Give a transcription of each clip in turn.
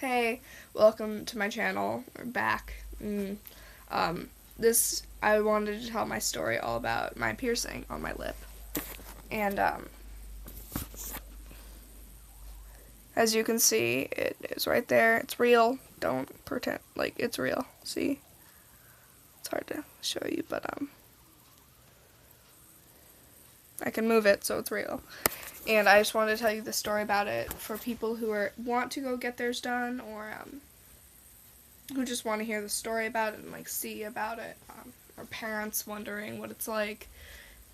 Hey, welcome to my channel. We're back. I wanted to tell my story all about my piercing on my lip. And, as you can see, it is right there. It's real. Don't pretend like it's real. See? It's hard to show you, but, I can move it, so it's real. And I just wanted to tell you the story about it for people who want to go get theirs done, or, who just want to hear the story about it and see about it, or parents wondering what it's like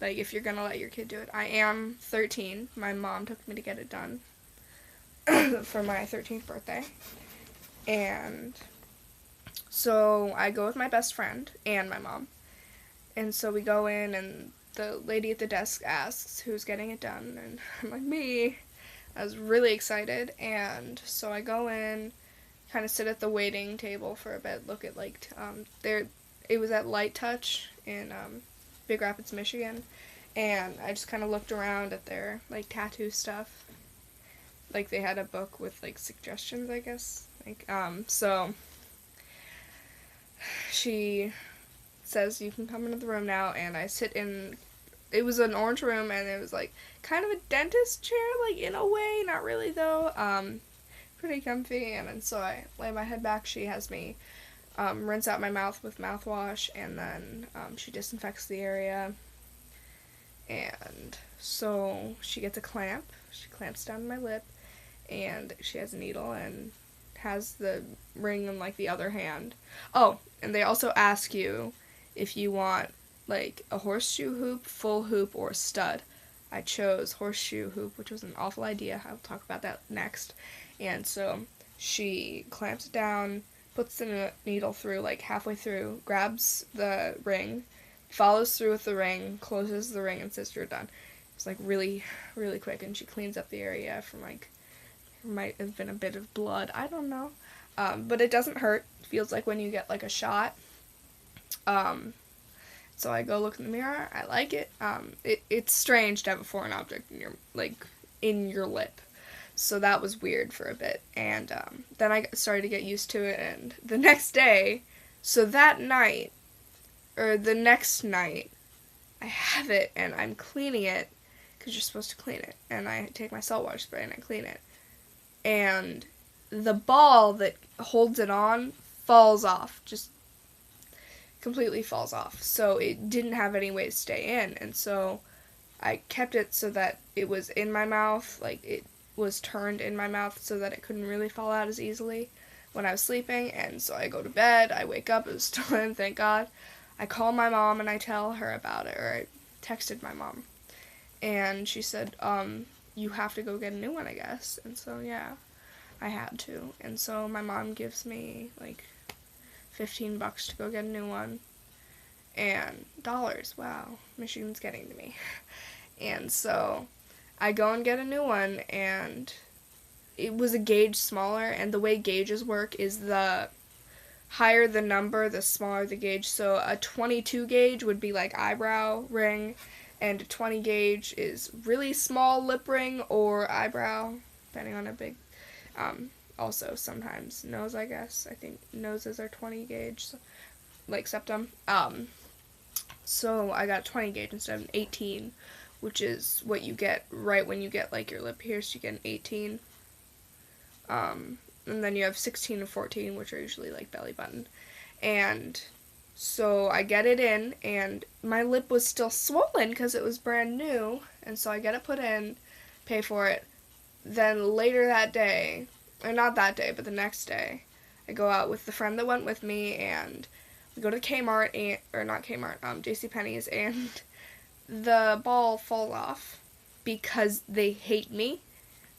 if you're gonna let your kid do it. I am 13. My mom took me to get it done for my 13th birthday, and so I go with my best friend and my mom, and so we go in, and the lady at the desk asks who's getting it done, and I'm like, me. I was really excited, and so I go in, kind of sit at the waiting table for a bit, look at it was at Light Touch in Big Rapids, Michigan, and I just kind of looked around at their tattoo stuff. They had a book with suggestions, I guess. So she says you can come into the room now, and I sit in. It was an orange room, and it was kind of a dentist chair, in a way, not really though. Pretty comfy, and so I lay my head back. She has me rinse out my mouth with mouthwash, and then she disinfects the area, and so she gets a clamp. She clamps down my lip, and she has a needle and has the ring in the other hand. Oh, and they also ask you if you want a horseshoe hoop, full hoop, or stud. I chose horseshoe hoop, which was an awful idea. I'll talk about that next. And so she clamps it down, puts the needle through halfway through, grabs the ring, follows through with the ring, closes the ring, and says you're done. It's really, really quick, and she cleans up the area from there might have been a bit of blood. I don't know. But it doesn't hurt. It feels like when you get a shot. So I go look in the mirror. I like it. It's strange to have a foreign object in your lip. So that was weird for a bit. And then I started to get used to it. And the next day, so that night, or the next night, I have it and I'm cleaning it because you're supposed to clean it. And I take my salt water spray and I clean it. And the ball that holds it on falls off. Just completely falls off. So it didn't have any way to stay in. And so I kept it so that it was in my mouth. It was turned in my mouth so that it couldn't really fall out as easily when I was sleeping. And so I go to bed. I wake up. It was still in, thank God. I call my mom and I tell her about it. Or I texted my mom. And she said, you have to go get a new one, I guess. And so, yeah, I had to. And so my mom gives me, $15 to go get a new one. And dollars, wow, Michigan's getting to me. And so I go and get a new one, and it was a gauge smaller, and the way gauges work is the higher the number, the smaller the gauge. So a 22 gauge would be eyebrow ring, and a 20 gauge is really small lip ring or eyebrow, depending on a big, also sometimes nose, I guess. I think noses are 20 gauge, so, septum. So I got 20 gauge instead of an 18, which is what you get right when you get your lip pierced. You get an 18. And then you have 16 and 14, which are usually belly button. And so I get it in, and my lip was still swollen because it was brand new. And so I get it put in, pay for it. Then later that day, or not that day, but the next day, I go out with the friend that went with me, and we go to Kmart, or not Kmart, JCPenney's, and the ball falls off because they hate me,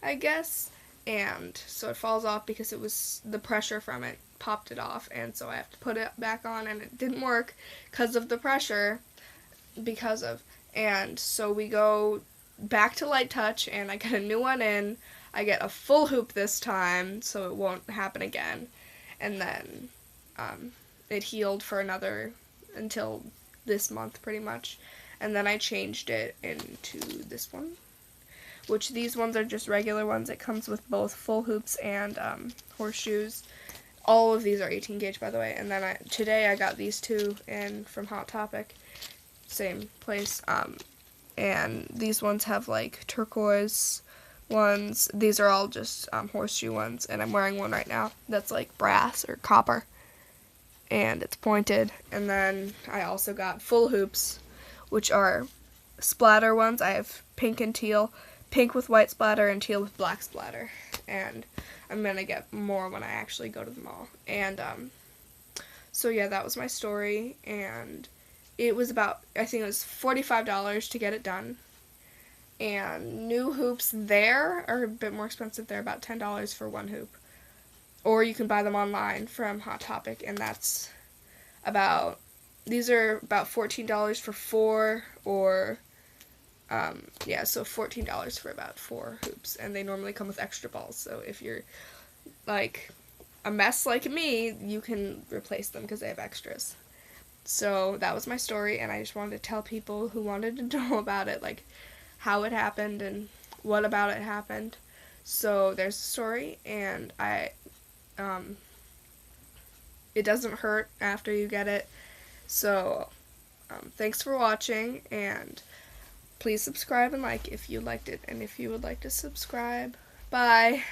I guess. And so it falls off because it was the pressure from it popped it off, and so I have to put it back on, and it didn't work because of the pressure, and so we go back to Light Touch, and I get a new one in. I get a full hoop this time, so it won't happen again. And then it healed for until this month, pretty much. And then I changed it into this one, which these ones are just regular ones. It comes with both full hoops and horseshoes. All of these are 18 gauge, by the way. And then today I got these two in from Hot Topic, same place. And these ones have like turquoise ones. These are all just horseshoe ones, and I'm wearing one right now that's like brass or copper, and it's pointed. And then I also got full hoops, which are splatter ones. I have pink and teal, pink with white splatter and teal with black splatter, and I'm gonna get more when I actually go to the mall. And so yeah, that was my story, and it was about, I think it was $45 to get it done. And new hoops there are a bit more expensive. They're about $10 for one hoop. Or you can buy them online from Hot Topic, and that's about, these are about $14 for four, or, yeah, so $14 for about 4 hoops. And they normally come with extra balls, so if you're, like, a mess like me, you can replace them because they have extras. So that was my story, and I just wanted to tell people who wanted to know about it, like, how it happened and what about it happened. So there's the story, and it doesn't hurt after you get it. So thanks for watching, and please subscribe and like if you liked it, and if you would like to subscribe. Bye.